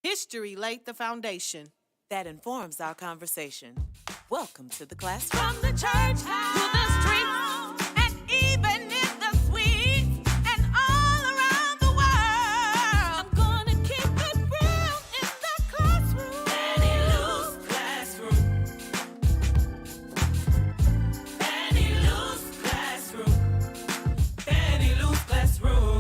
History laid the foundation that informs our conversation. Welcome to the classroom. From the church to the streets, and even in the suites, and all around the world. I'm gonna keep it real in the classroom. Fannie Lou's classroom. Fannie Lou's classroom. Fannie Lou's classroom.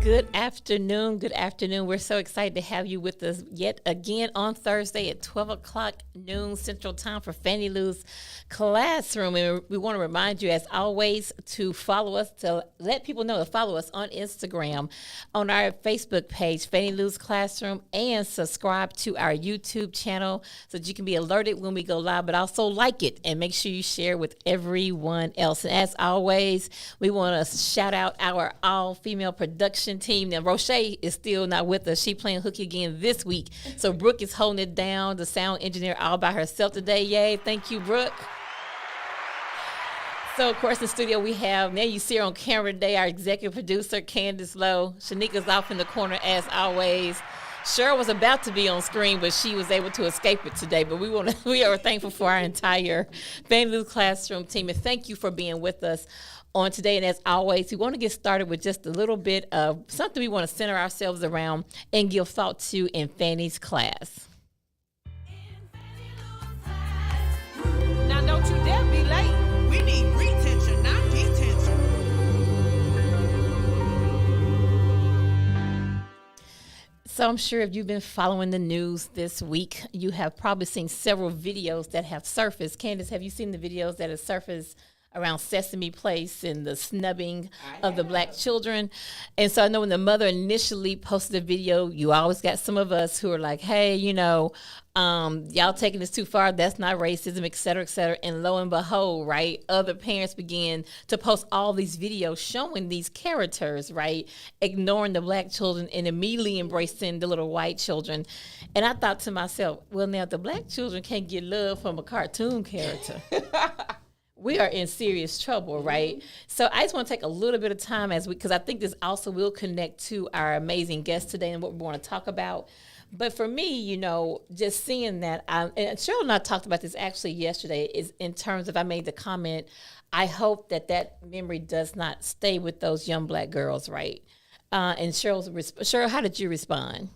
Good afternoon. Good afternoon. We're so excited to have you with us yet again on Thursday at 12 o'clock noon Central Time for Fannie Lou's Classroom. And we want to remind you, as always, to follow us, to let people know to follow us on Instagram, on our Facebook page, Fannie Lou's Classroom, and subscribe to our YouTube channel so that you can be alerted when we go live, but also like it and make sure you share with everyone else. And as always, we want to shout out our all-female production team. Now, Roche is still not with us. She playing hooky again this week. So Brooke is holding it down, the sound engineer, all by herself today. Yay. Thank you, Brooke. So, of course, in the studio we have, now you see her on camera today, our executive producer, Candace Lowe. Shanika's off in the corner as always. Cheryl was about to be on screen, but she was able to escape it today. But we are thankful for our entire Fannie Lou's Classroom team. And thank you for being with us on today. And as always, we want to get started with just a little bit of something we want to center ourselves around and give thought to in Fannie's class. Now don't you dare be late. We need retention, not detention. So I'm sure if you've been following the news this week, you have probably seen several videos that have surfaced. Candace, have you seen the videos that have surfaced around Sesame Place and the snubbing of the black children? And so I know when the mother initially posted the video, you always got some of us who are like, hey, y'all taking this too far. That's not racism, et cetera, et cetera. And lo and behold, right, other parents began to post all these videos showing these characters, right, ignoring the black children and immediately embracing the little white children. And I thought to myself, well, now the black children can't get love from a cartoon character. We are in serious trouble, right? So I just want to take a little bit of time because I think this also will connect to our amazing guest today and what we want to talk about. But for me, just seeing that, and Cheryl and I talked about this actually yesterday, is in terms of, I made the comment, I hope that memory does not stay with those young black girls, right? And Cheryl, how did you respond?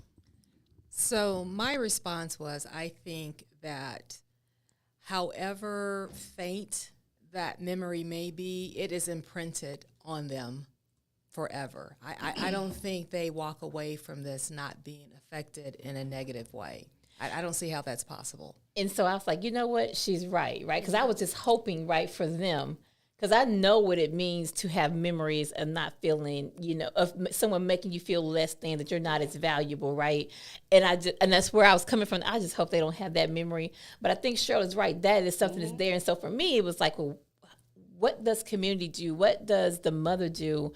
So my response was, I think that however faint that memory may be, it is imprinted on them forever. I don't think they walk away from this not being affected in a negative way. I don't see how that's possible. And so I was like, you know what? She's right? Because I was just hoping, right, for them. Because I know what it means to have memories of not feeling, of someone making you feel less than, that you're not as valuable, right? And that's where I was coming from. I just hope they don't have that memory. But I think Cheryl is right. That is something that's there. And so for me, it was like, well, what does community do? What does the mother do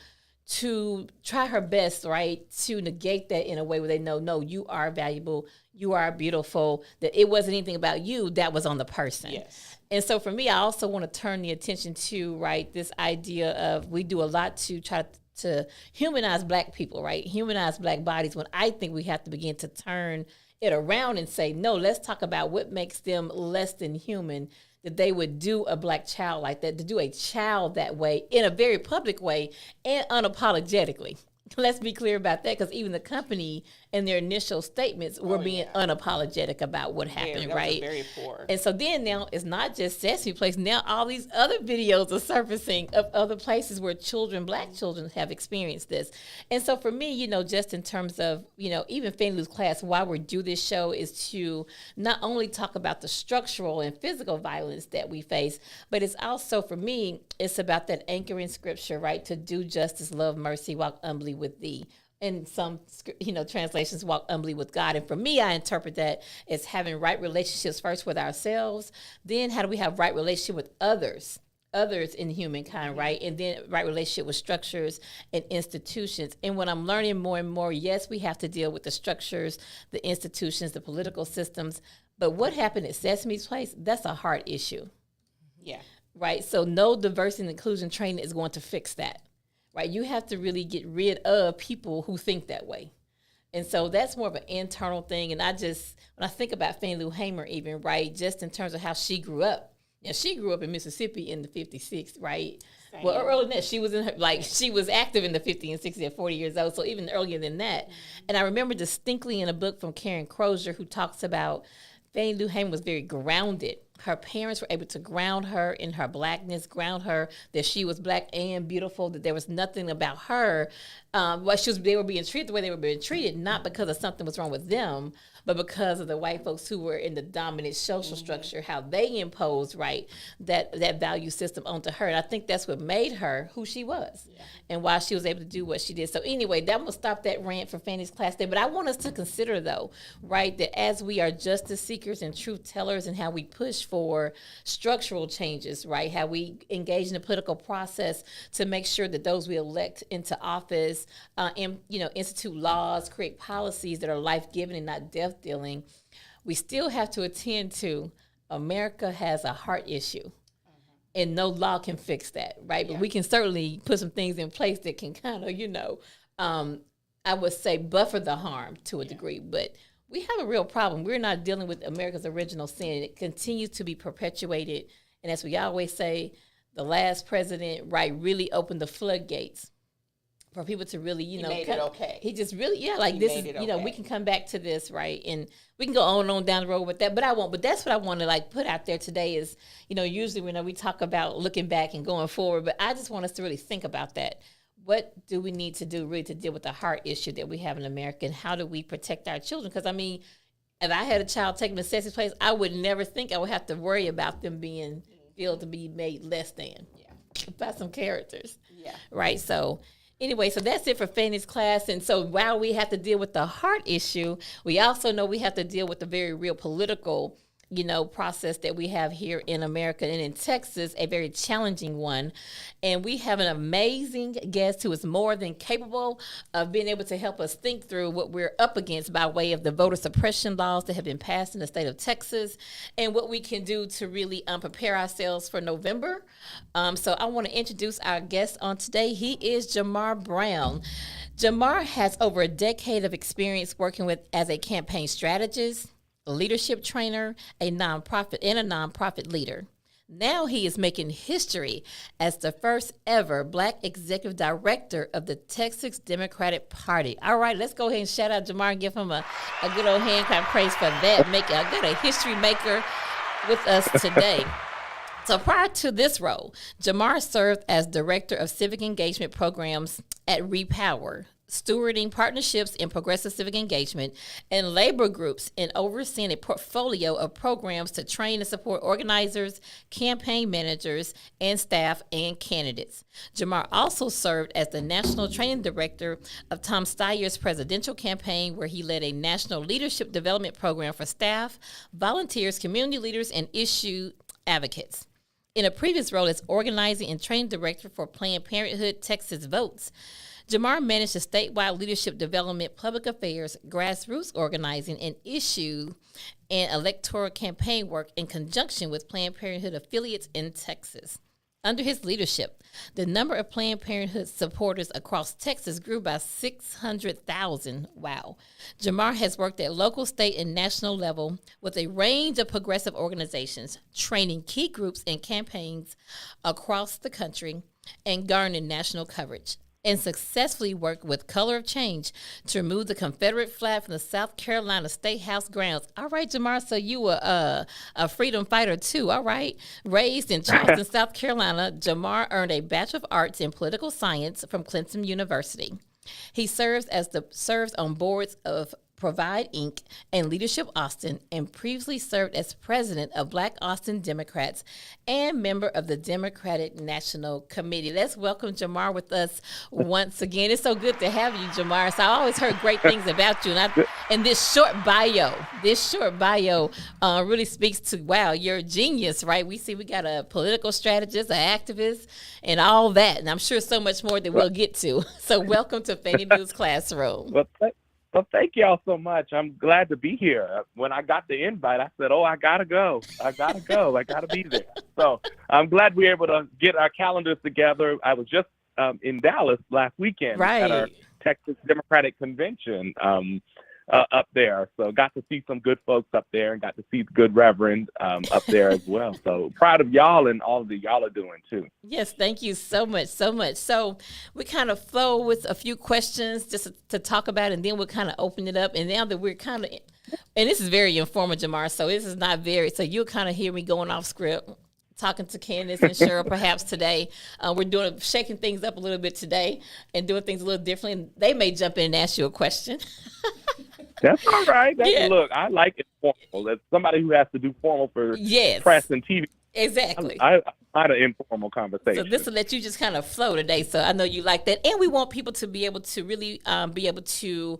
to try her best, right, to negate that in a way where they know, no, you are valuable, you are beautiful, that it wasn't anything about you, that was on the person. Yes. And so for me, I also want to turn the attention to, right, this idea of we do a lot to try to humanize black people, right, humanize black bodies, when I think we have to begin to turn it around and say, no, let's talk about what makes them less than human, that they would do a black child like that, to do a child that way in a very public way and unapologetically. Let's be clear about that, because even the company in their initial statements were being unapologetic about what happened, right? Very poor. And so then now it's not just Sesame Place. Now all these other videos are surfacing of other places where black children have experienced this. And so for me, just in terms of, even Fannie Lou's class, why we do this show is to not only talk about the structural and physical violence that we face, but it's also, for me, it's about that anchoring scripture, right? To do justice, love, mercy, walk humbly with thee. In some, translations, walk humbly with God. And for me, I interpret that as having right relationships first with ourselves. Then how do we have right relationship with others in humankind, right? And then right relationship with structures and institutions. And when I'm learning more and more, yes, we have to deal with the structures, the institutions, the political systems. But what happened at Sesame Place, that's a hard issue. Yeah. Right? So no diversity and inclusion training is going to fix that. Right, you have to really get rid of people who think that way. And so that's more of an internal thing. And when I think about Fannie Lou Hamer even, right, just in terms of how she grew up. She grew up in Mississippi in the 56, right? Same. Well, earlier than that, she was she was active in the 50s and 60s at 40 years old, so even earlier than that. Mm-hmm. And I remember distinctly in a book from Karen Crozier who talks about Fannie Lou Hamer was very grounded. Her parents were able to ground her in her blackness, ground her that she was black and beautiful, that there was nothing about her. They were being treated the way they were being treated, not because of something was wrong with them, but because of the white folks who were in the dominant social structure, how they imposed, right, that value system onto her. And I think that's what made her who she was and why she was able to do what she did. So anyway, I'm going to stop that rant for Fannie's class day. But I want us to consider, though, right, that as we are justice seekers and truth tellers and how we push for structural changes, right, how we engage in the political process to make sure that those we elect into office, institute laws, create policies that are life-giving and not death-dealing, we still have to attend to America has a heart issue. And no law can fix that, right? But we can certainly put some things in place that can kind of, I would say buffer the harm to a degree. But we have a real problem. We're not dealing with America's original sin. It continues to be perpetuated. And as we always say, the last president, right, really opened the floodgates for people to really, he made it okay. He just really, this is, we can come back to this, right? And we can go on and on down the road with that, but I won't. But that's what I want to put out there today is, usually we talk about looking back and going forward, but I just want us to really think about that. What do we need to do really to deal with the heart issue that we have in America, and how do we protect our children? Because, if I had a child taken to Sesame Place, I would never think I would have to worry about them being feel to be made less than by some characters. Yeah. Right. So anyway, so that's it for Fannie's class. And so while we have to deal with the heart issue, we also know we have to deal with the very real political, process that we have here in America and in Texas, a very challenging one. And we have an amazing guest who is more than capable of being able to help us think through what we're up against by way of the voter suppression laws that have been passed in the state of Texas and what we can do to really prepare ourselves for November. So I want to introduce our guest on today. He is Jamarr Brown. Jamarr has over a decade of experience working as a campaign strategist, a leadership trainer, a nonprofit leader. Now he is making history as the first ever Black executive director of the Texas Democratic Party. All right, let's go ahead and shout out Jamarr and give him a good old hand clap praise for that. Got a history maker with us today. So prior to this role, Jamarr served as director of civic engagement programs at Repower, stewarding partnerships in progressive civic engagement, and labor groups, and overseeing a portfolio of programs to train and support organizers, campaign managers, and staff and candidates. Jamarr also served as the national training director of Tom Steyer's presidential campaign, where he led a national leadership development program for staff, volunteers, community leaders, and issue advocates. In a previous role as organizing and training director for Planned Parenthood Texas Votes, Jamarr managed the statewide leadership development, public affairs, grassroots organizing, and issue and electoral campaign work in conjunction with Planned Parenthood affiliates in Texas. Under his leadership, the number of Planned Parenthood supporters across Texas grew by 600,000. Wow. Jamarr has worked at local, state, and national level with a range of progressive organizations, training key groups and campaigns across the country and garnering national coverage, and successfully worked with ColorOfChange to remove the Confederate flag from the South Carolina State House grounds. All right, Jamarr, so you were a freedom fighter too, all right? Raised in Charleston, South Carolina, Jamarr earned a Bachelor of Arts in Political Science from Clemson University. He serves on boards of Provide Inc. and Leadership Austin, and previously served as president of Black Austin Democrats and member of the Democratic National Committee. Let's welcome Jamarr with us once again. It's so good to have you, Jamarr. So I always heard great things about you, and this short bio really speaks to, wow, you're a genius, right? We got a political strategist, an activist, and all that, and I'm sure so much more that we'll get to. So welcome to Fannie Lou's Classroom. Well, thank y'all so much. I'm glad to be here. When I got the invite, I said, I got to go. I got to be there. So I'm glad we were able to get our calendars together. I was just in Dallas last weekend at our Texas Democratic Convention up there. So got to see some good folks up there and got to see the good Reverend up there as well. So proud of y'all and all that y'all are doing too. Yes, thank you so much, so much. So we kind of flow with a few questions just to talk about, and then we'll kind of open it up. And now that we're kind of, and this is very informal, Jamarr, so this is not very, so you'll kind of hear me going off script, talking to Candace and Cheryl perhaps today. We're shaking things up a little bit today and doing things a little differently. They may jump in and ask you a question. That's all right. Yeah. Look, I like it formal. As somebody who has to do formal for press and TV, Exactly. I find an informal conversation. So this will let you just kind of flow today. So I know you like that. And we want people to be able to really be able to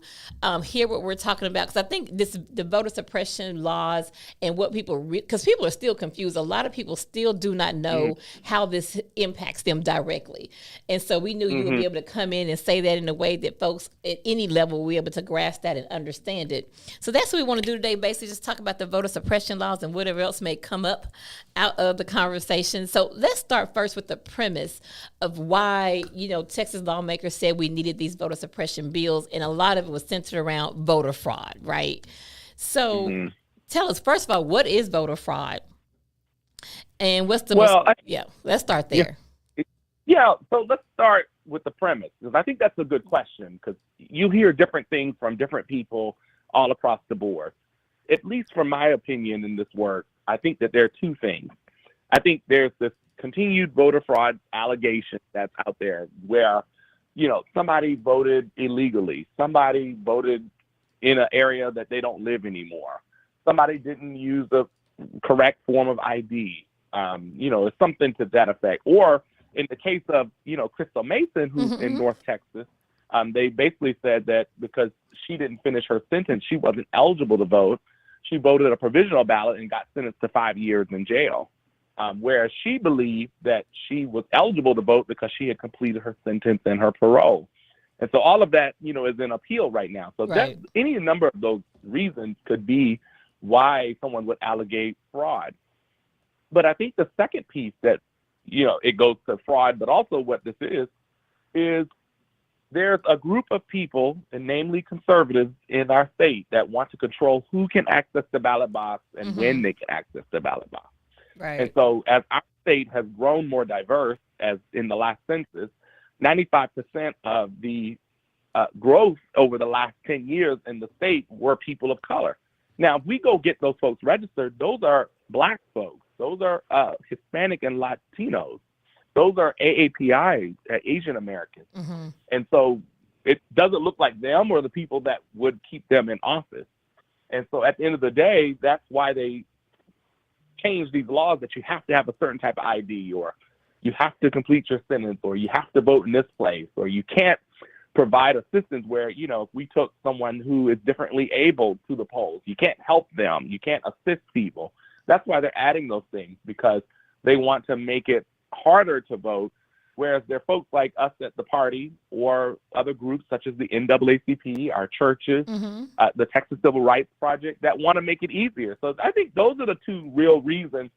hear what we're talking about. Because I think the voter suppression laws and what people, because people are still confused. A lot of people still do not know how this impacts them directly. And so we knew you would be able to come in and say that in a way that folks at any level will be able to grasp that and understand it. So that's what we want to do today, basically just talk about the voter suppression laws and whatever else may come up out of the conversation. So let's start first with the premise of why, Texas lawmakers said we needed these voter suppression bills, and a lot of it was centered around voter fraud, right? So tell us, first of all, what is voter fraud? And what's the let's start there. Yeah, so let's start with the premise, because I think that's a good question, because you hear different things from different people all across the board. At least from my opinion in this work, I think that there are two things. I think there's this continued voter fraud allegation that's out there where, somebody voted illegally. Somebody voted in an area that they don't live anymore. Somebody didn't use the correct form of ID. It's something to that effect. Or in the case of, Crystal Mason, who's in North Texas, they basically said that because she didn't finish her sentence, she wasn't eligible to vote. She voted a provisional ballot and got sentenced to 5 years in jail. Whereas she believed that she was eligible to vote because she had completed her sentence and her parole. And so all of that, is in appeal right now. So that any number of those reasons could be why someone would allegate fraud. But I think the second piece that, it goes to fraud, but also what this is there's a group of people, and namely conservatives in our state, that want to control who can access the ballot box and when they can access the ballot box. Right. And so as our state has grown more diverse, as in the last census, 95% of the growth over the last 10 years in the state were people of color. Now, if we go get those folks registered, those are Black folks. Those are Hispanic and Latinos. Those are AAPI, Asian Americans. And so it doesn't look like them or the people that would keep them in office. And so at the end of the day, that's why they changed these laws, that you have to have a certain type of ID, or you have to complete your sentence, or you have to vote in this place, or you can't provide assistance where, if we took someone who is differently able to the polls, you can't help them, you can't assist people. That's why they're adding those things, because they want to make it harder to vote, whereas there are folks like us at the party or other groups such as the NAACP, our churches, the Texas Civil Rights Project, that want to make it easier. So I think those are the two real reasons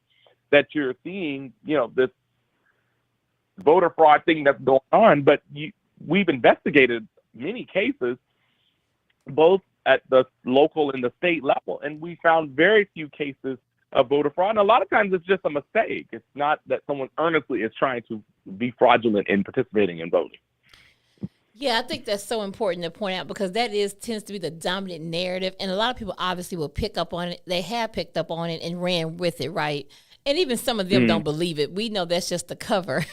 that you're seeing, this voter fraud thing that's going on. But we've investigated many cases, both at the local and the state level, and we found very few cases of voter fraud. And a lot of times it's just a mistake. It's not that someone earnestly is trying to be fraudulent in participating in voting. Yeah, I think that's so important to point out, because that tends to be the dominant narrative. And a lot of people obviously will pick up on it. They have picked up on it and ran with it, right? And even some of them don't believe it. We know that's just the cover,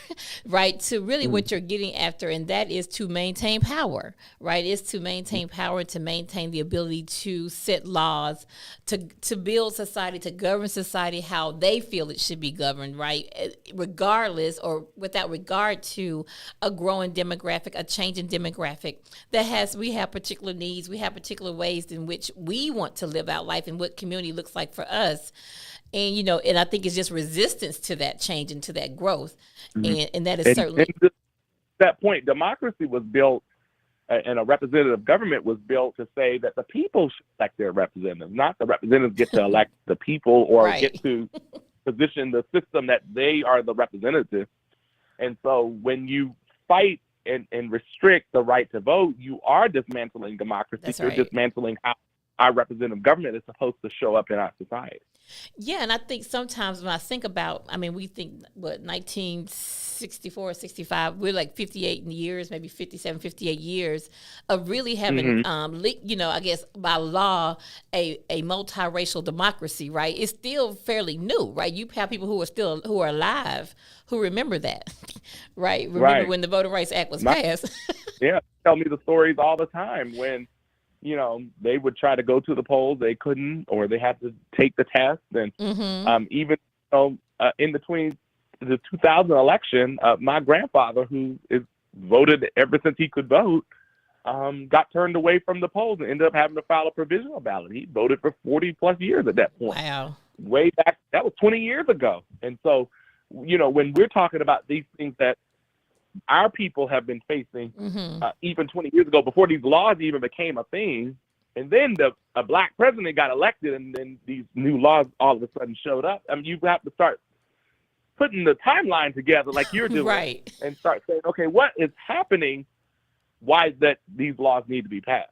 right, to really what you're getting after, and that is to maintain power, right? It's to maintain power and to maintain the ability to set laws, to build society, to govern society how they feel it should be governed, right, regardless or without regard to a growing demographic, a changing demographic we have particular needs, we have particular ways in which we want to live out life and what community looks like for us. And, and I think it's just resistance to that change and to that growth. And that is certainly. And that point, democracy was built, and a representative government was built to say that the people should elect their representatives, not the representatives get to elect the people or get to position the system that they are the representative. And so when you fight and restrict the right to vote, you are dismantling democracy. That's You're right. dismantling how our representative government is supposed to show up in our society. Yeah, and I think sometimes when I think about, I mean, we think, 1964, 65, we're like 58 years, maybe 57, 58 years of really having, I guess by law, a multiracial democracy, right? It's still fairly new, right? You have people who are alive who remember that, right? Remember when the Voting Rights Act was passed. Yeah, tell me the stories all the time when, they would try to go to the polls, they couldn't, or they had to take the test. And even in between the 2000 election, my grandfather, who is voted ever since he could vote, got turned away from the polls and ended up having to file a provisional ballot. He voted for 40 plus years at that point. Wow. Way back, that was 20 years ago. And so, when we're talking about these things that our people have been facing even 20 years ago, before these laws even became a thing, and then a black president got elected, and then these new laws all of a sudden showed up. I mean, you have to start putting the timeline together like you're doing, Right. and start saying, okay, what is happening? Why is that these laws need to be passed?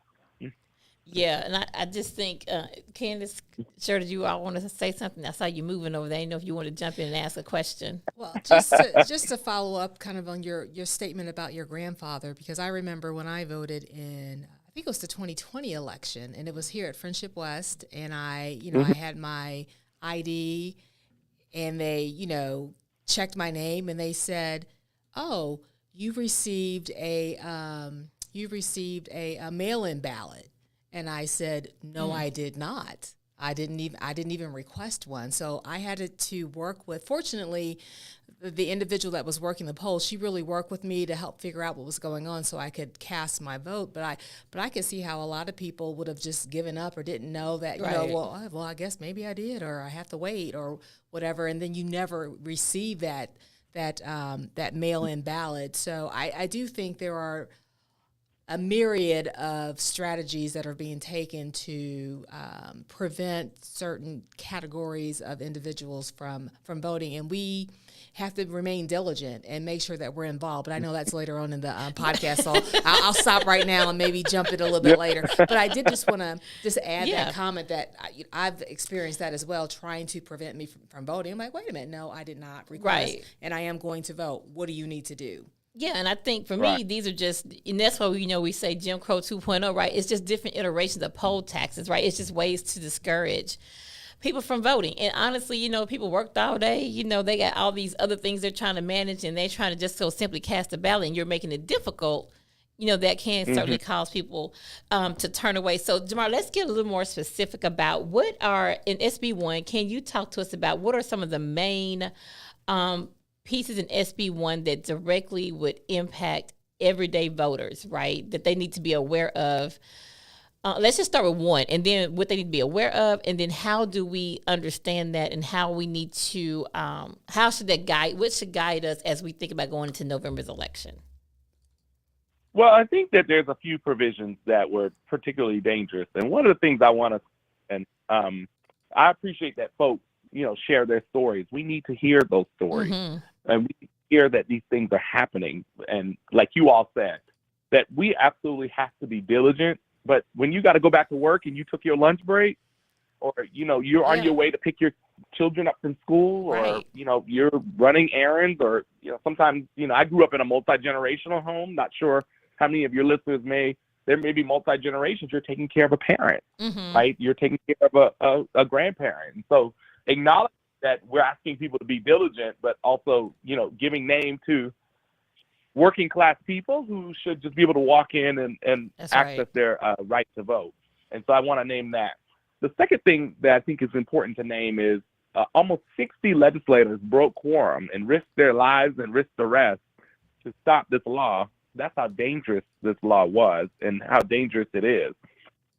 Yeah, and I just think, Candace, sure, did you all want to say something? I saw you moving over there. I didn't know if you want to jump in and ask a question. Well, just to follow up kind of on your statement about your grandfather, because I remember when I voted in, I think it was the 2020 election, and it was here at Friendship West, and I had my ID, and they, checked my name, and they said, "Oh, you received a mail-in ballot." And I said, "No, I did not. I didn't even request one." So I had to work with. Fortunately, the individual that was working the polls, she really worked with me to help figure out what was going on, so I could cast my vote. But I could see how a lot of people would have just given up or didn't know that. Well, I guess maybe I did, or I have to wait, or whatever. And then you never receive that mail-in ballot. So I do think there are a myriad of strategies that are being taken to prevent certain categories of individuals from voting, and we have to remain diligent and make sure that we're involved. But I know that's later on in the podcast, so I'll stop right now and maybe jump it a little bit later. But I did just want to add that comment that I've experienced that as well, trying to prevent me from voting. I'm like, wait a minute, no, I did not request, and I am going to vote. What do you need to do? Yeah, and I think for me, these are just, and that's why we say Jim Crow 2.0, right? It's just different iterations of poll taxes, right? It's just ways to discourage people from voting. And honestly, people worked all day, they got all these other things they're trying to manage, and they're trying to just so simply cast a ballot, and you're making it difficult. That can certainly cause people to turn away. So, Jamarr, let's get a little more specific about what are, in SB1, can you talk to us about what are some of the main pieces in SB1 that directly would impact everyday voters, right, that they need to be aware of? Let's just start with one, and then what they need to be aware of, and then how do we understand that, and how we need to, what should guide us as we think about going into November's election? Well, I think that there's a few provisions that were particularly dangerous. And one of the things I want to, and I appreciate that folks, share their stories. We need to hear those stories. And we hear that these things are happening. And like you all said, that we absolutely have to be diligent. But when you got to go back to work and you took your lunch break, or, you're on your way to pick your children up from school, or, you're running errands, or, sometimes, I grew up in a multi-generational home. Not sure how many of your listeners there may be multi-generations. You're taking care of a parent, right? You're taking care of a grandparent. And so acknowledge that we're asking people to be diligent, but also, giving name to working class people who should just be able to walk in and access their right to vote. And so I want to name that. The second thing that I think is important to name is almost 60 legislators broke quorum and risked their lives and risked arrest to stop this law. That's how dangerous this law was and how dangerous it is.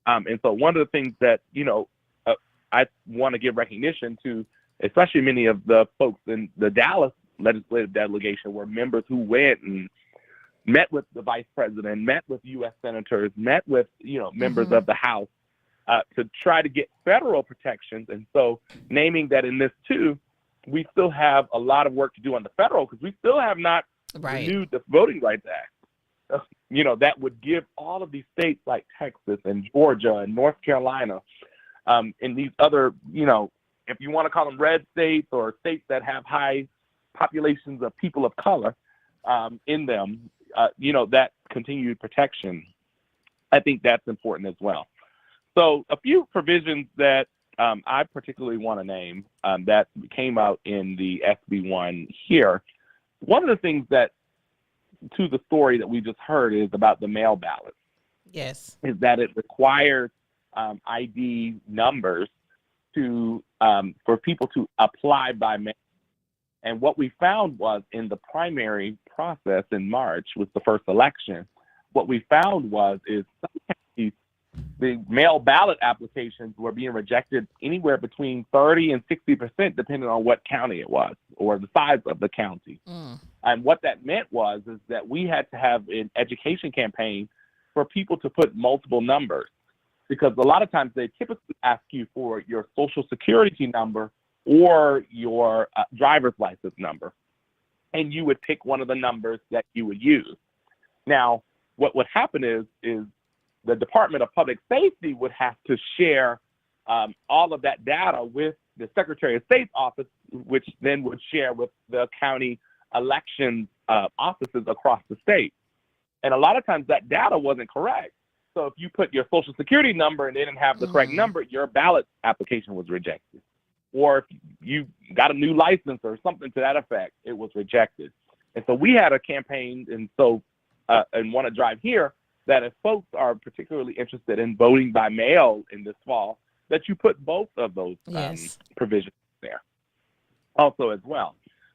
And so one of the things that, I want to give recognition to, especially many of the folks in the Dallas legislative delegation were members who went and met with the vice president, met with U.S. senators, met with, members of the House to try to get federal protections. And so naming that in this too, we still have a lot of work to do on the federal, because we still have not renewed the Voting Rights Act. that would give all of these states like Texas and Georgia and North Carolina, and these other, if you want to call them red states or states that have high populations of people of color in them, that continued protection. I think that's important as well. So a few provisions that I particularly want to name that came out in the SB1 here. One of the things that, to the story that we just heard, is about the mail ballot. Yes. Is that it requires ID numbers for people to apply by mail. And what we found was in the primary process in March, was the first election, what we found is the mail ballot applications were being rejected anywhere between 30 and 60%, depending on what county it was or the size of the county. And what that meant is that we had to have an education campaign for people to put multiple numbers, because a lot of times they typically ask you for your social security number or your driver's license number, and you would pick one of the numbers that you would use. Now, what would happen is the Department of Public Safety would have to share all of that data with the Secretary of State's office, which then would share with the county election offices across the state. And a lot of times that data wasn't correct. So if you put your social security number and they didn't have the correct number, your ballot application was rejected. Or if you got a new license or something to that effect, it was rejected. And so we had a campaign, and Want to Drive Here, that if folks are particularly interested in voting by mail in this fall, that you put both of those provisions there also as well.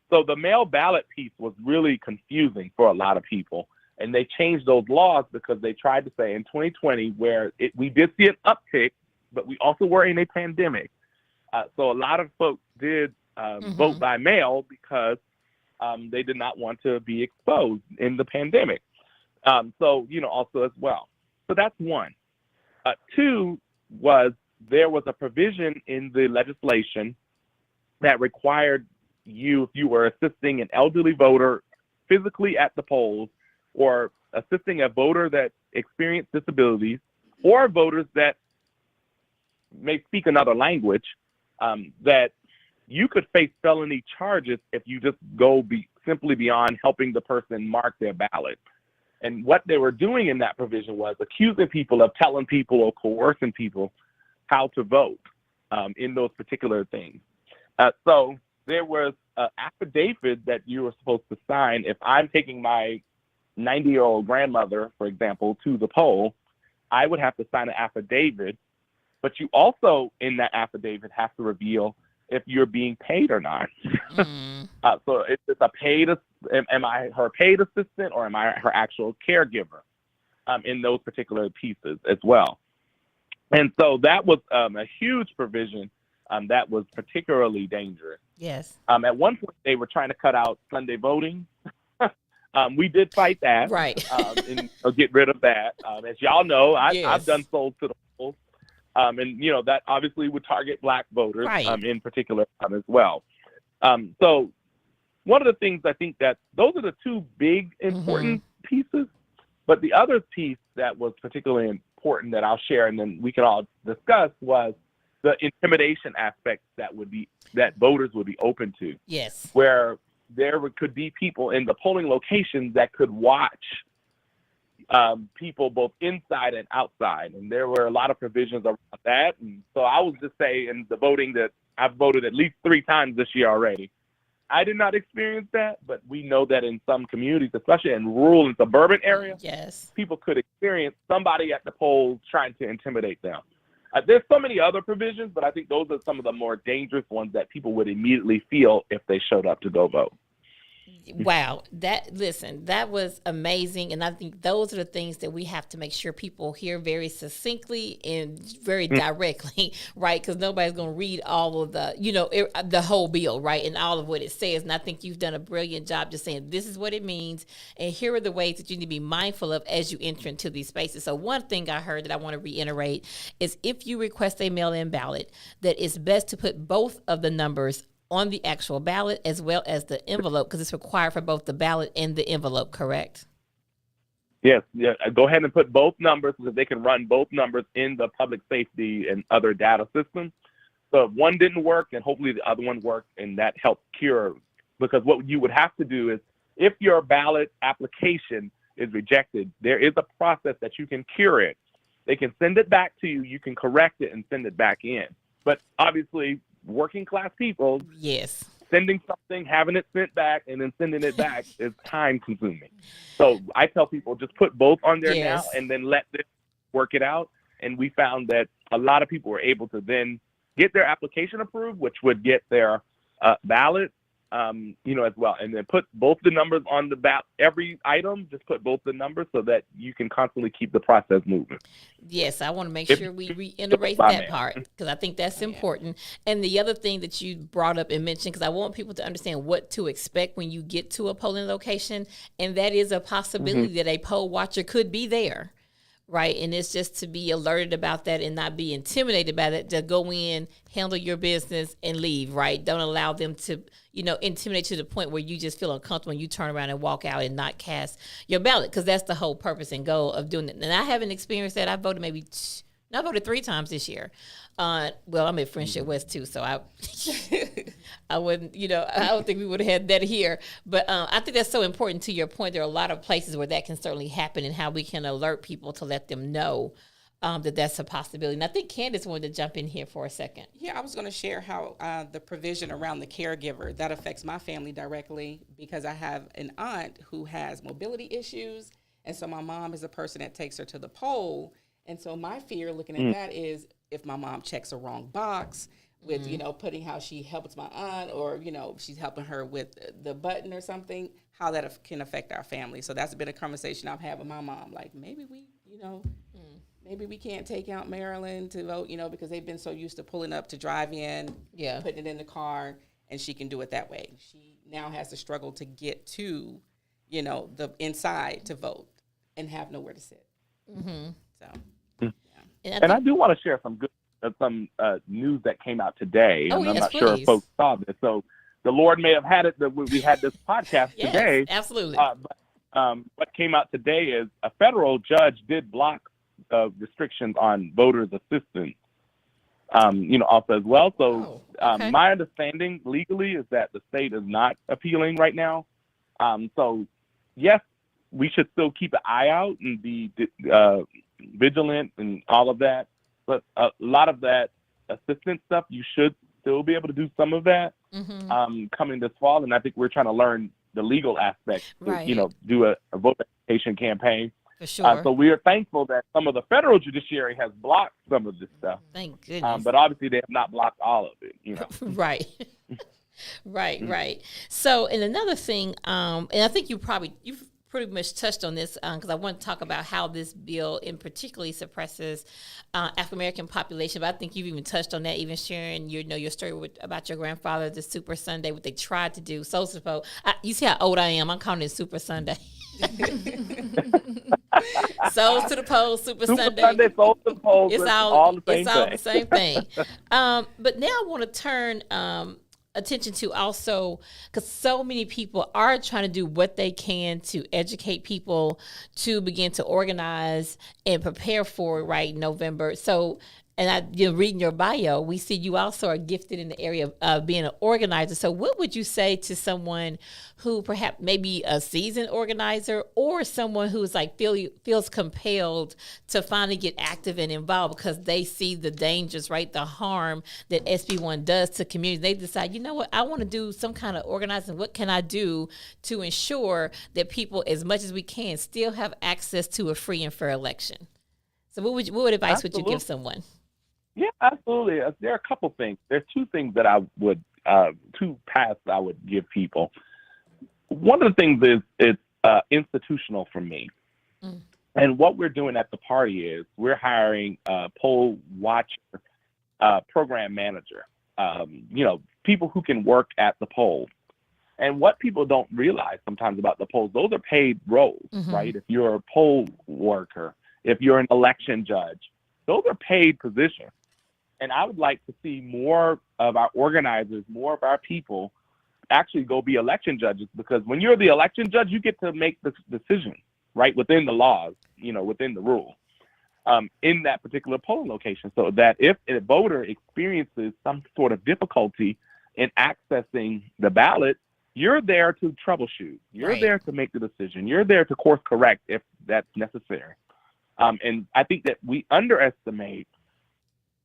So the mail ballot piece was really confusing for a lot of people. And they changed those laws because they tried to say in 2020, where we did see an uptick, but we also were in a pandemic. So a lot of folks did vote by mail because they did not want to be exposed in the pandemic. Also as well. So that's one. Two was there was a provision in the legislation that required you, if you were assisting an elderly voter physically at the polls, or assisting a voter that experienced disabilities, or voters that may speak another language, that you could face felony charges if you just go simply beyond helping the person mark their ballot. And what they were doing in that provision was accusing people of telling people or coercing people how to vote in those particular things. So there was an affidavit that you were supposed to sign. If I'm taking my 90-year-old grandmother, for example, to the poll, I would have to sign an affidavit. But you also, in that affidavit, have to reveal if you're being paid or not. So it's a paid, am I her paid assistant, or am I her actual caregiver in those particular pieces as well? And so that was a huge provision that was particularly dangerous. Yes. At one point, they were trying to cut out Sunday voting. We did fight that, right? And get rid of that. As y'all know, I've done sold to the polls, and that obviously would target Black voters, right, in particular as well. So one of the things I think that those are the two big important pieces, but the other piece that was particularly important that I'll share and then we can all discuss was the intimidation aspect that voters would be open to. Yes. Where there could be people in the polling locations that could watch people both inside and outside. And there were a lot of provisions around that. And so I will just say in the voting that I've voted at least 3 times this year already. I did not experience that, but we know that in some communities, especially in rural and suburban areas, people could experience somebody at the polls trying to intimidate them. There's so many other provisions, but I think those are some of the more dangerous ones that people would immediately feel if they showed up to go vote. Wow. That was amazing. And I think those are the things that we have to make sure people hear very succinctly and very directly, right? Because nobody's going to read all of the whole bill, right? And all of what it says. And I think you've done a brilliant job just saying, this is what it means. And here are the ways that you need to be mindful of as you enter into these spaces. So one thing I heard that I want to reiterate is if you request a mail-in ballot, that it's best to put both of the numbers on the actual ballot as well as the envelope, because it's required for both the ballot and the envelope, correct? Yes, yeah. Go ahead and put both numbers so that they can run both numbers in the public safety and other data systems. So if one didn't work, and hopefully the other one worked, and that helped cure. Because what you would have to do is, if your ballot application is rejected, there is a process that you can cure it. They can send it back to you. You can correct it and send it back in. But obviously, working class people, Yes. sending something, having it sent back, and then sending it back is time consuming. So I tell people, just put both on there Yes. now and then let them work it out. And we found that a lot of people were able to then get their application approved, which would get their ballot, as well. And then put both the numbers on the ballot. Every item, just put both the numbers so that you can constantly keep the process moving. Yes, I want to make If- sure we reiterate by that mail. part because I think that's important. And the other thing that you brought up and mentioned, because I want people to understand what to expect when you get to a polling location, and that is a possibility that a poll watcher could be there. Right. And it's just to be alerted about that and not be intimidated by that, to go in, handle your business and leave. Right. Don't allow them to, intimidate to the point where you just feel uncomfortable and you turn around and walk out and not cast your ballot, because that's the whole purpose and goal of doing it. And I haven't experienced that. I voted I voted 3 times this year. Well, I'm at Friendship West too, so I wouldn't, I don't think we would have had that here. But I think that's so important to your point. There are a lot of places where that can certainly happen, and how we can alert people to let them know that that's a possibility. And I think Candace wanted to jump in here for a second. Yeah, I was going to share how the provision around the caregiver, that affects my family directly, because I have an aunt who has mobility issues. And so my mom is a person that takes her to the poll. And so my fear looking at that is, if my mom checks a wrong box with, putting how she helps my aunt, or, she's helping her with the button or something, how that can affect our family. So that's been a conversation I've had with my mom. Like, maybe maybe we can't take out Marilyn to vote, because they've been so used to pulling up to drive in, putting it in the car, and she can do it that way. She now has to struggle to get to, the inside to vote and have nowhere to sit. Mm-hmm. So. And I do want to share some news that came out today. Oh, and I'm yes, not sure if please. folks saw this. So the Lord may have had it that we had this podcast Yes, today. absolutely. But what came out today is a federal judge did block restrictions on voters' assistance, also as well. So okay. my understanding legally is that the state is not appealing right now. So yes, we should still keep an eye out and be vigilant and all of that. But a lot of that assistance stuff, you should still be able to do some of that coming this fall. And I think we're trying to learn the legal aspects to, Right. Do a voter education campaign. For sure. So we are thankful that some of the federal judiciary has blocked some of this stuff. Thank goodness. But obviously they have not blocked all of it, Right. Right. So, and another thing, and I think you've pretty much touched on this, because I want to talk about how this bill in particularly suppresses African-American population. But I think you've even touched on that, even sharing your story about your grandfather, the Super Sunday, what they tried to do. Souls to the Poll. You see how old I am. I'm calling it Super Sunday. Souls to the Poll, Super Sunday. Sunday, Souls to the Poll. It's all the same thing. But now I want to turn attention to also, because so many people are trying to do what they can to educate people to begin to organize and prepare for November. So, and reading your bio, we see you also are gifted in the area of being an organizer. So what would you say to someone who perhaps maybe a seasoned organizer, or someone who's feels compelled to finally get active and involved because they see the dangers, the harm that SB1 does to communities? They decide, you know what, I want to do some kind of organizing. What can I do to ensure that people, as much as we can, still have access to a free and fair election? So what advice would you give someone? Yeah, absolutely. There are a couple things. There's 2 things that I would, 2 paths I would give people. One of the things is it's institutional for me. And what we're doing at the party is we're hiring a poll watcher, program manager, people who can work at the polls. And what people don't realize sometimes about the polls, those are paid roles, right? If you're a poll worker, if you're an election judge, those are paid positions. And I would like to see more of our organizers, more of our people actually go be election judges, because when you're the election judge, you get to make the decision, right, within the laws, within the rule, in that particular polling location, so that if a voter experiences some sort of difficulty in accessing the ballot, you're there to troubleshoot. You're Right. there to make the decision. You're there to course correct if that's necessary. And I think that we underestimate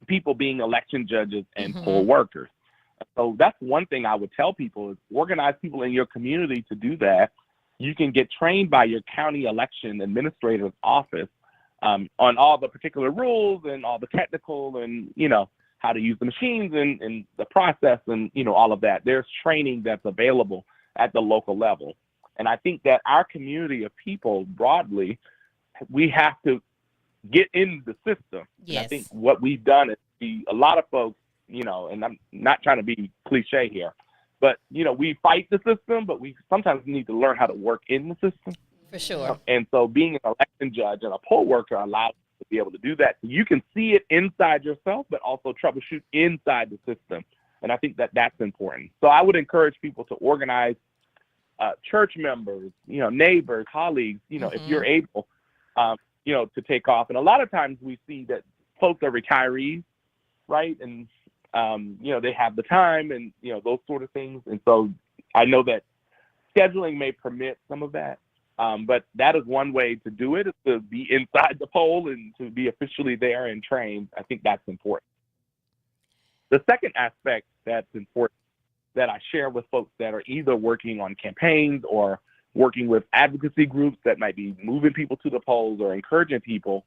people being election judges and poll workers. So that's one thing I would tell people is organize people in your community to do that. You can get trained by your county election administrator's office on all the particular rules and all the technical and, how to use the machines and the process and, all of that. There's training that's available at the local level. And I think that our community of people broadly, we have to get in the system. Yes. And I think what we've done is a lot of folks, and I'm not trying to be cliche here, but, we fight the system, but we sometimes need to learn how to work in the system. For sure. And so being an election judge and a poll worker allows you to be able to do that. You can see it inside yourself, but also troubleshoot inside the system. And I think that that's important. So I would encourage people to organize church members, neighbors, colleagues, if you're able, to take off. And a lot of times we see that folks are retirees, right? And, they have the time and, those sort of things. And so I know that scheduling may permit some of that. But that is one way to do it, is to be inside the poll and to be officially there and trained. I think that's important. The second aspect that's important that I share with folks that are either working on campaigns or working with advocacy groups that might be moving people to the polls or encouraging people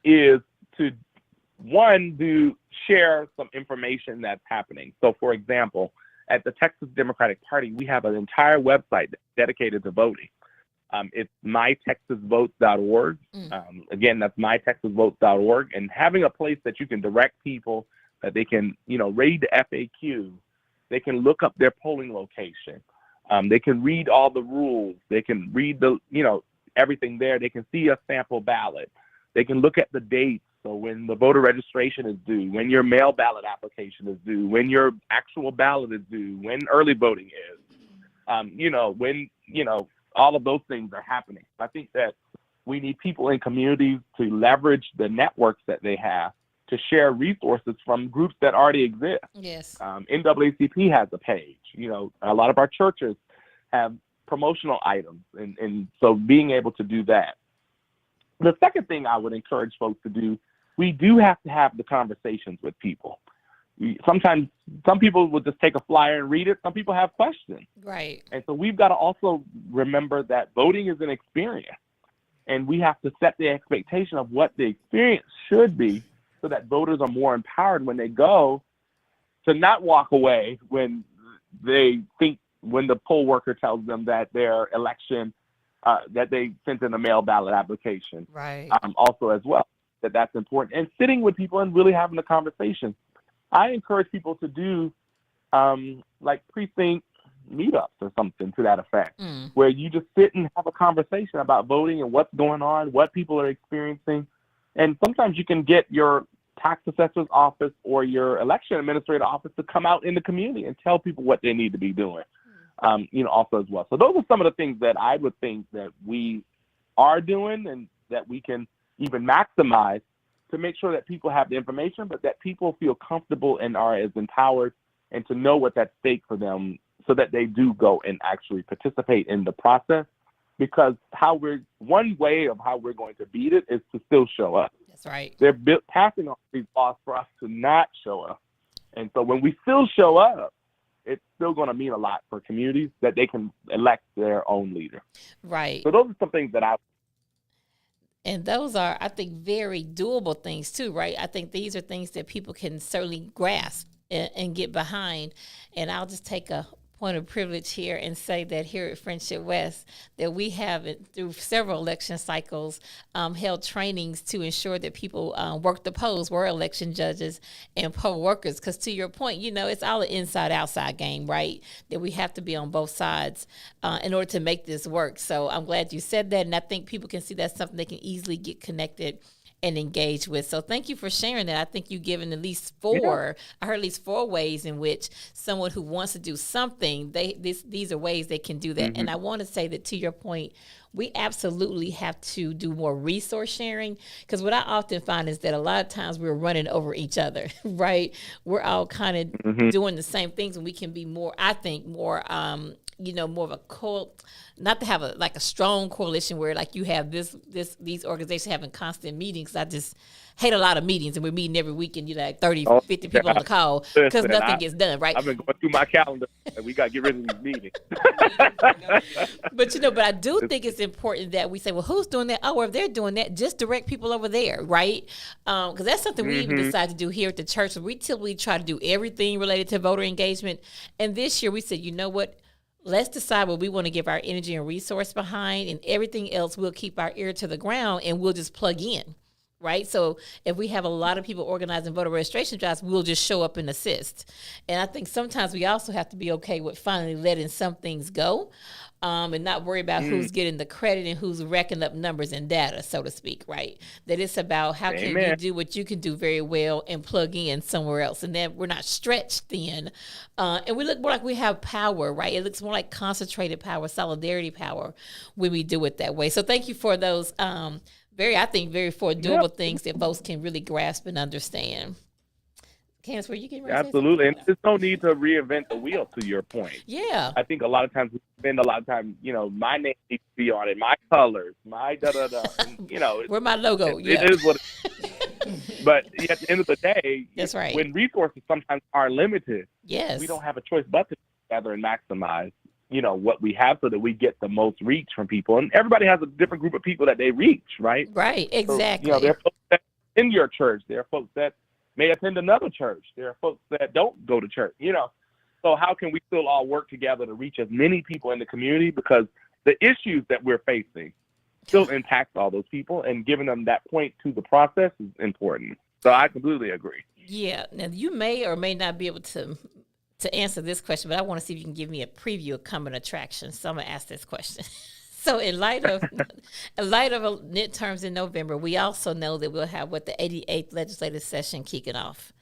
is to, one, to share some information that's happening. So, for example, at the Texas Democratic Party, we have an entire website that's dedicated to voting. It's mytexasvotes.org. Again, that's mytexasvotes.org. And having a place that you can direct people, that they can, read the FAQ, they can look up their polling location, they can read all the rules, they can read the, everything there. They can see a sample ballot. They can look at the dates. So when the voter registration is due, when your mail ballot application is due, when your actual ballot is due, when early voting is, when, all of those things are happening. I think that we need people in communities to leverage the networks that they have to share resources from groups that already exist. Yes. NAACP has a page. A lot of our churches have promotional items, and so being able to do that. The second thing I would encourage folks to do, we do have to have the conversations with people. Sometimes some people will just take a flyer and read it. Some people have questions. Right. And so we've got to also remember that voting is an experience, and we have to set the expectation of what the experience should be so that voters are more empowered when they go, to not walk away when they think, when the poll worker tells them that their election, that they sent in a mail ballot application. Right. Also as well, that's important. And sitting with people and really having a conversation. I encourage people to do like precinct meetups or something to that effect, where you just sit and have a conversation about voting and what's going on, what people are experiencing. And sometimes you can get your tax assessor's office or your election administrator office to come out in the community and tell people what they need to be doing, also as well. So those are some of the things that I would think that we are doing and that we can even maximize to make sure that people have the information, but that people feel comfortable and are as empowered and to know what's at stake for them so that they do go and actually participate in the process. Because one way of how we're going to beat it is to still show up. That's right. They're passing on these laws for us to not show up. And so when we still show up, it's still going to mean a lot for communities that they can elect their own leader. Right. So those are some things that And those are, I think, very doable things too, right? I think these are things that people can certainly grasp and get behind. And I'll just take a point of privilege here and say that here at Friendship West, that we have, through several election cycles, held trainings to ensure that people work the polls, were election judges and poll workers. Because to your point, it's all an inside-outside game, right? That we have to be on both sides in order to make this work. So I'm glad you said that, and I think people can see that's something they can easily get connected and engage with. So thank you for sharing that. I think you've given at least four, I heard at least 4 ways in which someone who wants to do something thing. These are ways they can do that. And I want to say that, to your point, we absolutely have to do more resource sharing, because what I often find is that a lot of times we're running over each other, right? We're all kind of doing the same things, and we can be more, I think, more, more of a not to have a strong coalition where like you have these organizations having constant meetings. I just hate a lot of meetings, and we're meeting every week, and 30, 50 people on the call because nothing gets done, right? I've been going through my calendar, and we got to get rid of these meetings. But I do think it's important that we say, well, who's doing that? Oh, well, if they're doing that, just direct people over there, right? Because that's something we even decided to do here at the church. So we typically try to do everything related to voter engagement. And this year we said, you know what? Let's decide what we want to give our energy and resource behind, and everything else we'll keep our ear to the ground and we'll just plug in. Right. So if we have a lot of people organizing voter registration drives, we'll just show up and assist. And I think sometimes we also have to be okay with finally letting some things go, and not worry about who's getting the credit and who's racking up numbers and data, so to speak. Right. That it's about how can you do what you can do very well and plug in somewhere else. And then we're not stretched thin. And we look more like we have power. Right. It looks more like concentrated power, solidarity power when we do it that way. So thank you for those very four doable things that folks can really grasp and understand. Candace, were you getting ready to say Absolutely. And something? there's no need to reinvent the wheel, to your point. Yeah. I think a lot of times we spend a lot of time, my name needs to be on it, my colors, my da-da-da. And, Where my logo. it is what it is. But at the end of the day, That's right. when resources sometimes are limited, Yes. we don't have a choice but to gather and maximize, what we have so that we get the most reach from people. And everybody has a different group of people that they reach, right? Right, exactly. So, there are folks that in your church. There are folks that may attend another church. There are folks that don't go to church, So how can we still all work together to reach as many people in the community? Because the issues that we're facing still impact all those people, and giving them that point to the process is important. So I completely agree. Yeah. Now, you may or may not be able to answer this question, but I want to see if you can give me a preview of coming attractions. So I'm going to ask this question. So in light of midterms in November, we also know that we'll have the 88th legislative session kicking off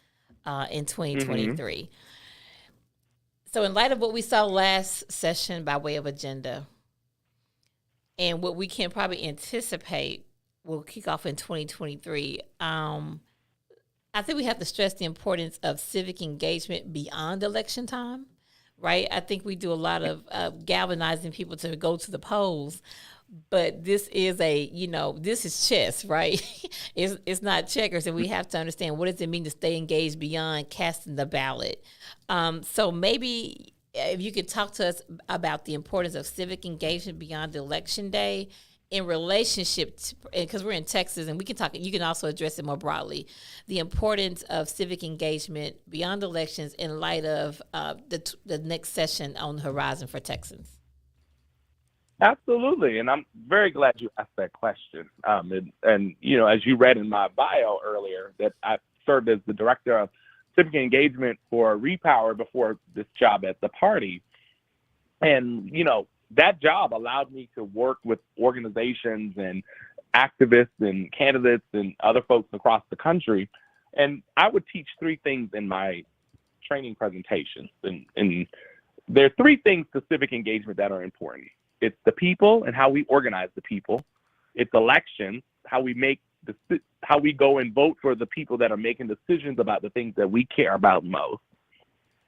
in 2023. So in light of what we saw last session by way of agenda, and what we can probably anticipate will kick off in 2023, I think we have to stress the importance of civic engagement beyond election time, right? I think we do a lot of galvanizing people to go to the polls, but this is this is chess, right? It's not checkers, and we have to understand what does it mean to stay engaged beyond casting the ballot. So maybe if you could talk to us about the importance of civic engagement beyond election day in relationship, because we're in Texas, and we can talk. You can also address it more broadly, the importance of civic engagement beyond elections in light of the next session on the horizon for Texans. Absolutely, and I'm very glad you asked that question. And as you read in my bio earlier, that I served as the director of civic engagement for Repower before this job at the party, and that job allowed me to work with organizations and activists and candidates and other folks across the country. And I would teach three things in my training presentations. And there are three things to civic engagement that are important. It's the people and how we organize the people. It's elections, how we go and vote for the people that are making decisions about the things that we care about most.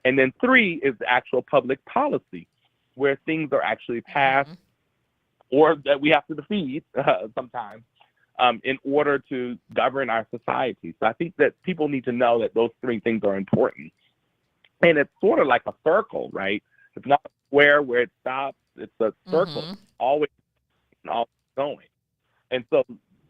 And then three is the actual public policy, where things are actually passed or that we have to defeat sometimes in order to govern our society. So I think that people need to know that those three things are important. And it's sort of like a circle, right? It's not a square where it stops. It's a circle, always going. And so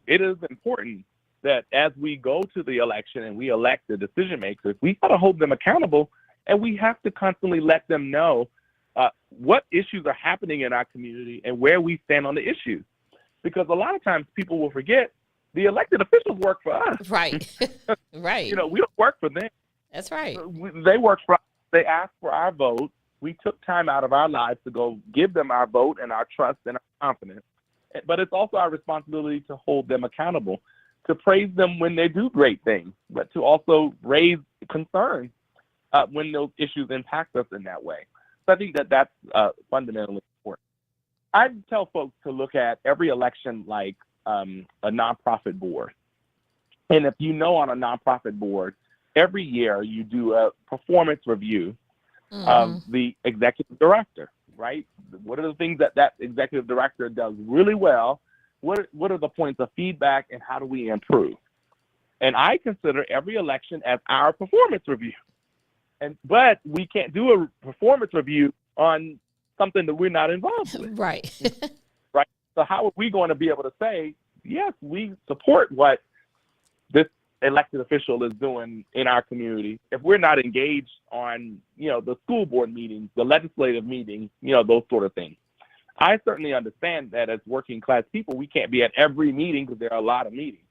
it is important that as we go to the election and we elect the decision makers, we got to hold them accountable, and we have to constantly let them know what issues are happening in our community and where we stand on the issues. Because a lot of times people will forget the elected officials work for us. Right. Right. We don't work for them. That's right. They work for us. They ask for our vote. We took time out of our lives to go give them our vote and our trust and our confidence. But it's also our responsibility to hold them accountable, to praise them when they do great things, but to also raise concerns when those issues impact us in that way. So I think that that's fundamentally important. I tell folks to look at every election like a nonprofit board. And if you know, on a nonprofit board, every year you do a performance review of the executive director, right? What are the things that that executive director does really well? What are the points of feedback, and how do we improve? And I consider every election as our performance review. But we can't do a performance review on something that we're not involved with. Right. Right. So how are we going to be able to say, yes, we support what this elected official is doing in our community if we're not engaged on, the school board meetings, the legislative meetings, those sort of things? I certainly understand that as working class people, we can't be at every meeting because there are a lot of meetings.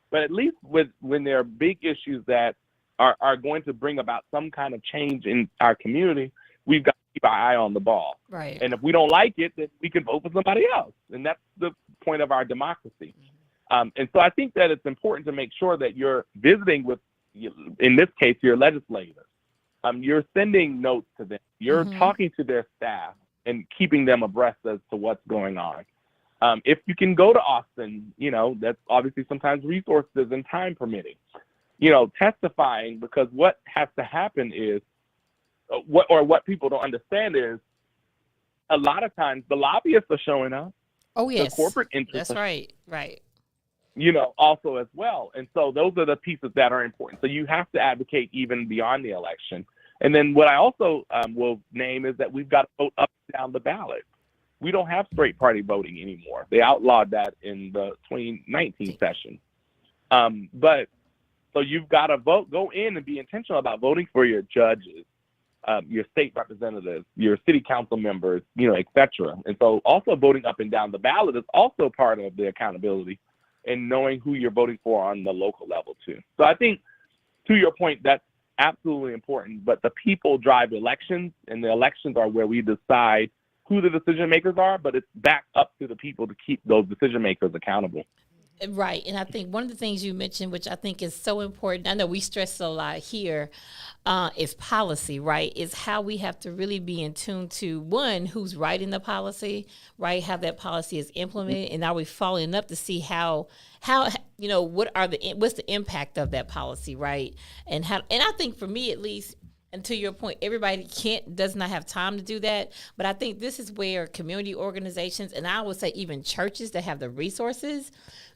But at least when there are big issues that are going to bring about some kind of change in our community, we've got to keep our eye on the ball. Right. And if we don't like it, then we can vote for somebody else. And that's the point of our democracy. And so I think that it's important to make sure that you're visiting with, in this case, your legislators. You're sending notes to them. You're talking to their staff and keeping them abreast as to what's going on. If you can go to Austin, that's obviously sometimes resources and time permitting. Testifying, because what has to happen is, what people don't understand is, a lot of times the lobbyists are showing up. Oh, yes. The corporate interests. That's right. Right. Also as well. And so those are the pieces that are important. So you have to advocate even beyond the election. And then what I also will name is that we've got to vote up and down the ballot. We don't have straight party voting anymore. They outlawed that in the 2019 session. But so you've got to go in and be intentional about voting for your judges, your state representatives, your city council members, et cetera. And so also voting up and down the ballot is also part of the accountability, and knowing who you're voting for on the local level too. So I think, to your point, that's absolutely important, but the people drive elections, and the elections are where we decide who the decision makers are, but it's back up to the people to keep those decision makers accountable. Right. And I think one of the things you mentioned, which I think is so important, I know we stress a lot here, is policy, right? Is how we have to really be in tune to, one, who's writing the policy, right? How that policy is implemented, and are we following up to see how what's the impact of that policy, right? And I think for me at least, and to your point, everybody does not have time to do that. But I think this is where community organizations, and I would say even churches that have the resources,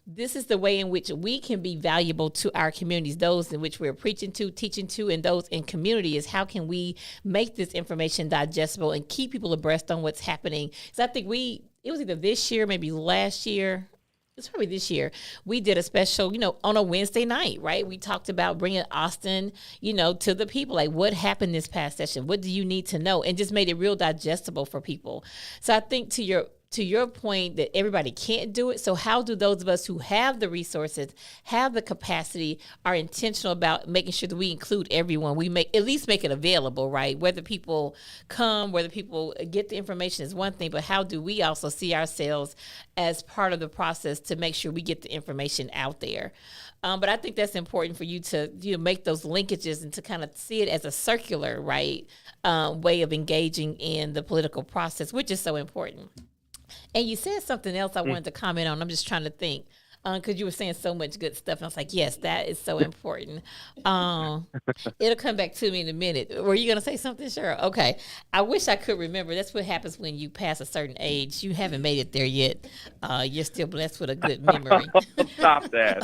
this is the way in which we can be valuable to our communities, those in which we're preaching to, teaching to, and those in community, is how can we make this information digestible and keep people abreast on what's happening. So I think it was either this year, maybe last year, it's probably this year, we did a special, on a Wednesday night, right? We talked about bringing Austin, to the people, like what happened this past session? What do you need to know? And just made it real digestible for people. So I think to your point that everybody can't do it. So how do those of us who have the resources, have the capacity, are intentional about making sure that we include everyone? We at least make it available, right? Whether people come, whether people get the information is one thing, but how do we also see ourselves as part of the process to make sure we get the information out there? But I think that's important for you to make those linkages and to kind of see it as a circular, right, way of engaging in the political process, which is so important. And you said something else I wanted to comment on. I'm just trying to think, because you were saying so much good stuff. And I was like, yes, that is so important. It'll come back to me in a minute. Were you going to say something, Cheryl? Okay. I wish I could remember. That's what happens when you pass a certain age. You haven't made it there yet. You're still blessed with a good memory. Stop that.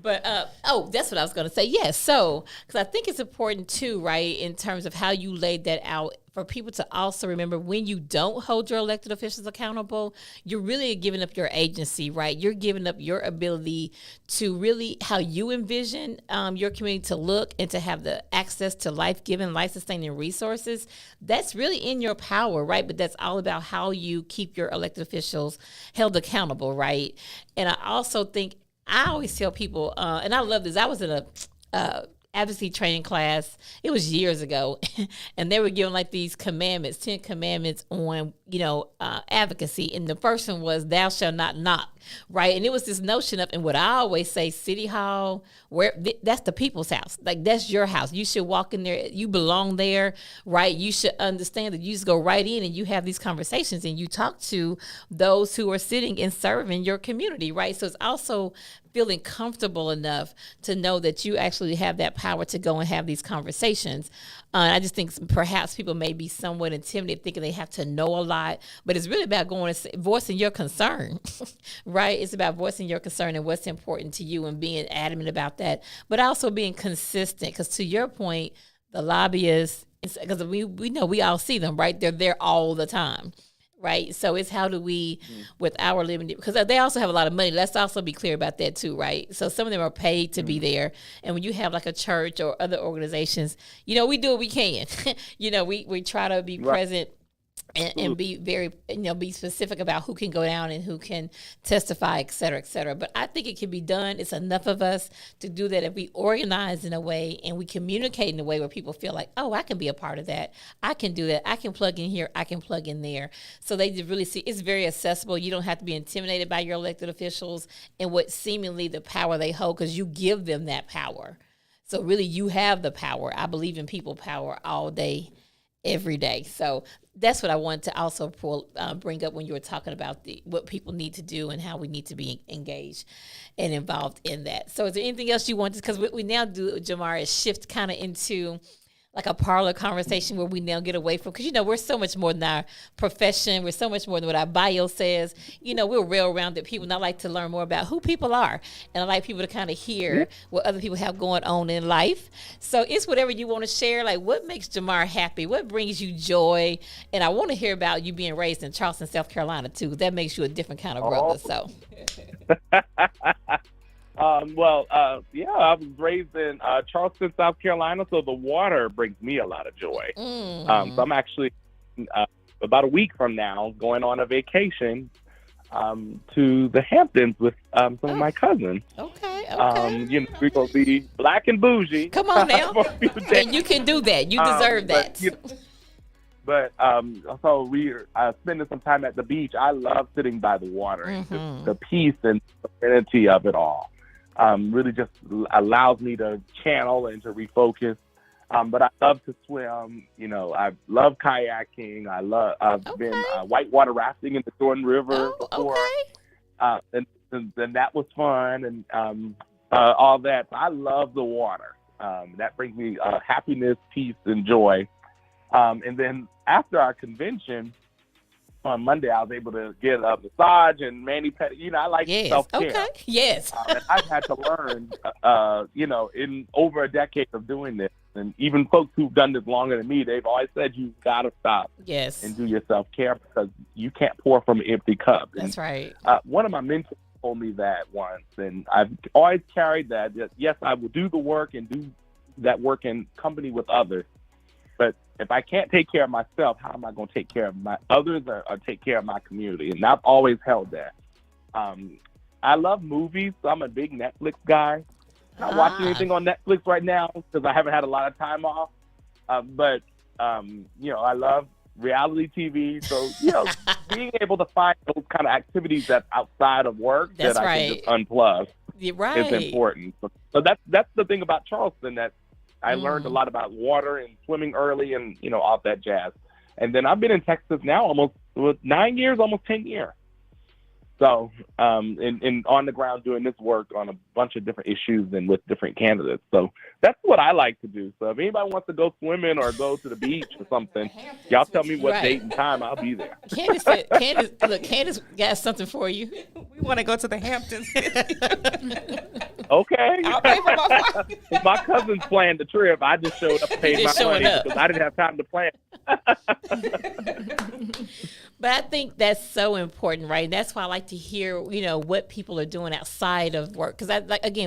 But, that's what I was going to say. Yes. So, because I think it's important too, right, in terms of how you laid that out, for people to also remember, when you don't hold your elected officials accountable, you're really giving up your agency, right? You're giving up your ability to really, how you envision your community to look and to have the access to life-giving, life-sustaining resources. That's really in your power, right? But that's all about how you keep your elected officials held accountable, right? And I also think, I always tell people, and I love this, I was in a advocacy training class, it was years ago, and they were giving like these commandments, 10 commandments on, advocacy. And the first one was thou shalt not knock, right? And it was this notion of, and what I always say, City Hall, that's the people's house. Like, that's your house. You should walk in there. You belong there, right? You should understand that you just go right in and you have these conversations and you talk to those who are sitting and serving your community, right? So it's also feeling comfortable enough to know that you actually have that power to go and have these conversations. I just think perhaps people may be somewhat intimidated, thinking they have to know a lot, but it's really about going and voicing your concern, right? It's about voicing your concern and what's important to you and being adamant about that, but also being consistent. Because to your point, the lobbyists, because we know we all see them, right? They're there all the time. Right. So it's how do we, with our limited, because they also have a lot of money. Let's also be clear about that too, right? So some of them are paid to be there. And when you have like a church or other organizations, we do what we can. We try to be present and be very, be specific about who can go down and who can testify, et cetera, et cetera. But I think it can be done. It's enough of us to do that if we organize in a way and we communicate in a way where people feel like, oh, I can be a part of that. I can do that. I can plug in here. I can plug in there. So they really see it's very accessible. You don't have to be intimidated by your elected officials and what seemingly the power they hold, because you give them that power. So really you have the power. I believe in people power all day, every day. So that's what I wanted to also bring up when you were talking about what people need to do and how we need to be engaged and involved in that. So is there anything else you want to, because what we now do, Jamarr, is shift kind of into like a parlor conversation where we now get away from, because, we're so much more than our profession. We're so much more than what our bio says. We're well-rounded people, and I like to learn more about who people are. And I like people to kind of hear what other people have going on in life. So it's whatever you want to share, like what makes Jamarr happy? What brings you joy? And I want to hear about you being raised in Charleston, South Carolina, too. That makes you a different kind of brother, so. I was raised in Charleston, South Carolina, so the water brings me a lot of joy. So I'm actually about a week from now going on a vacation to the Hamptons with some of my cousins. Okay. We're going to be black and bougie. Come on now. And you can do that. You deserve that. So we're spending some time at the beach. I love sitting by the water and just the peace and serenity of it all. Really just allows me to channel and to refocus. But I love to swim. I love kayaking. I've been whitewater rafting in the Jordan River before. And that was fun and all that. So I love the water. That brings me happiness, peace, and joy. And then after our convention on Monday, I was able to get a massage and mani-pedi. I like self-care. Okay. Yes. And I've had to learn, in over a decade of doing this, and even folks who've done this longer than me, they've always said you've got to stop and do your self-care because you can't pour from an empty cup. That's right. One of my mentors told me that once, and I've always carried that yes, I will do the work and do that work in company with others. But if I can't take care of myself, how am I going to take care of my others or take care of my community? And I've always held that. I love movies, so I'm a big Netflix guy. Not watching anything on Netflix right now because I haven't had a lot of time off. But I love reality TV. So, being able to find those kind of activities that's outside of work that I can just unplug is important. So that's the thing about Charleston, that I learned a lot about water and swimming early and, all that jazz. And then I've been in Texas now almost 9 years, almost 10 years. So, and on the ground doing this work on a bunch of different issues and with different candidates. So that's what I like to do. So if anybody wants to go swimming or go to the beach or something, y'all tell me what date and time, I'll be there. Candace got something for you. We want to go to the Hamptons. Okay. I'll pay for my flight. My cousins planned the trip. I just showed up and paid my money because I didn't have time to plan. But I think that's so important, right? And that's why I like to hear, what people are doing outside of work. Because,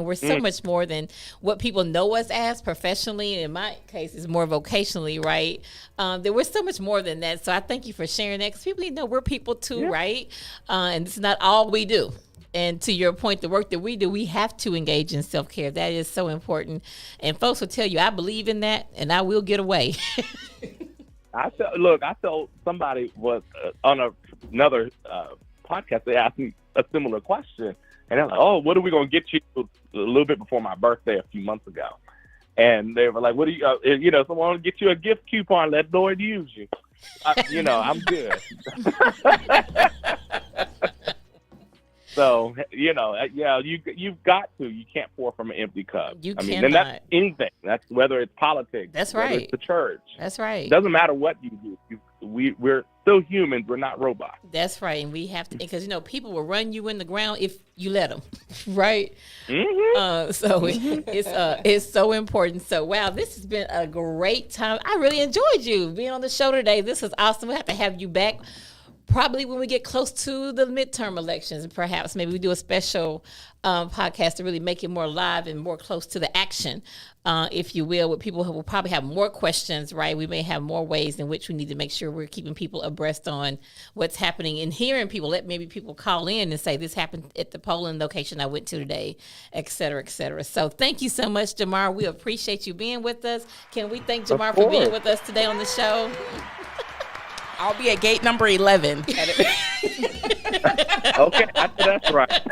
we're so much more than what people know us as professionally. And in my case, it's more vocationally, right? That we're so much more than that. So I thank you for sharing that, because people need to know we're people too, right? And it's not all we do. And to your point, the work that we do, we have to engage in self-care. That is so important. And folks will tell you, I believe in that, and I will get away. I told somebody was on another podcast. They asked me a similar question, and they're like, "Oh, what are we gonna get you?" A little bit before my birthday a few months ago, and they were like, "What do you? Someone want to get you a gift coupon? Let Lloyd use you." I'm good. So, you've got to. You can't pour from an empty cup. And that's anything. That's whether it's politics. That's whether right. It's the church. That's right. It doesn't matter what you do. We're still humans. We're not robots. That's right. And we have to, because, people will run you in the ground if you let them, right? Mm-hmm. So it's so important. So, wow, this has been a great time. I really enjoyed you being on the show today. This is awesome. We'll have to have you back probably when we get close to the midterm elections. Perhaps maybe we do a special podcast to really make it more live and more close to the action, if you will, with people who will probably have more questions, right? We may have more ways in which we need to make sure we're keeping people abreast on what's happening and hearing people. Let maybe people call in and say, this happened at the polling location I went to today, et cetera, et cetera. So thank you so much, Jamarr. We appreciate you being with us. Can we thank Jamarr for being with us today on the show? I'll be at gate number 11. Okay, that's right.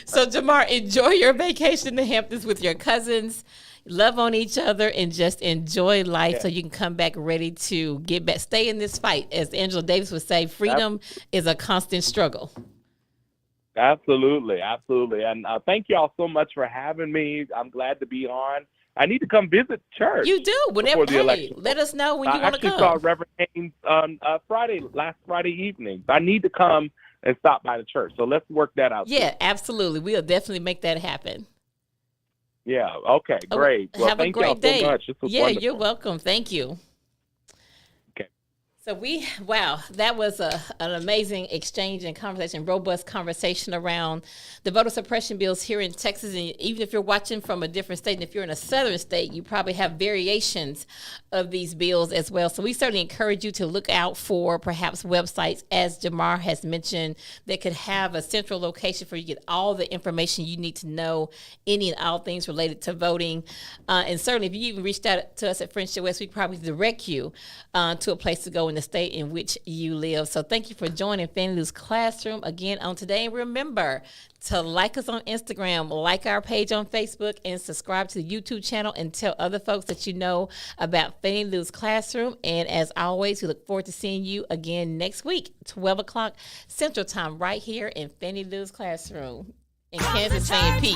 So, Jamarr, enjoy your vacation in the Hamptons with your cousins. Love on each other and just enjoy life so you can come back ready to get back. Stay in this fight. As Angela Davis would say, freedom is a constant struggle. Absolutely. And thank you all so much for having me. I'm glad to be on. I need to come visit church. You do. Whenever let us know when you want to come. I actually saw Reverend Haynes on last Friday evening. I need to come and stop by the church. So let's work that out. Yeah, absolutely. We'll definitely make that happen. Yeah. Okay. Great. Well, have a great day. So much. This was wonderful. You're welcome. Thank you. So that was an amazing exchange and conversation, robust conversation around the voter suppression bills here in Texas. And even if you're watching from a different state, and if you're in a southern state, you probably have variations of these bills as well. So we certainly encourage you to look out for perhaps websites, as Jamarr has mentioned, that could have a central location for you to get all the information you need to know, any and all things related to voting. And certainly if you even reached out to us at Friendship West, we probably direct you to a place to go in the state in which you live. So thank you for joining Fannie Lou's Classroom again on today. And remember to like us on Instagram, like our page on Facebook, and subscribe to the YouTube channel and tell other folks that you know about Fannie Lou's Classroom. And as always, we look forward to seeing you again next week, 12 o'clock Central Time, right here in Fannie Lou's Classroom. In Kansas saying peace.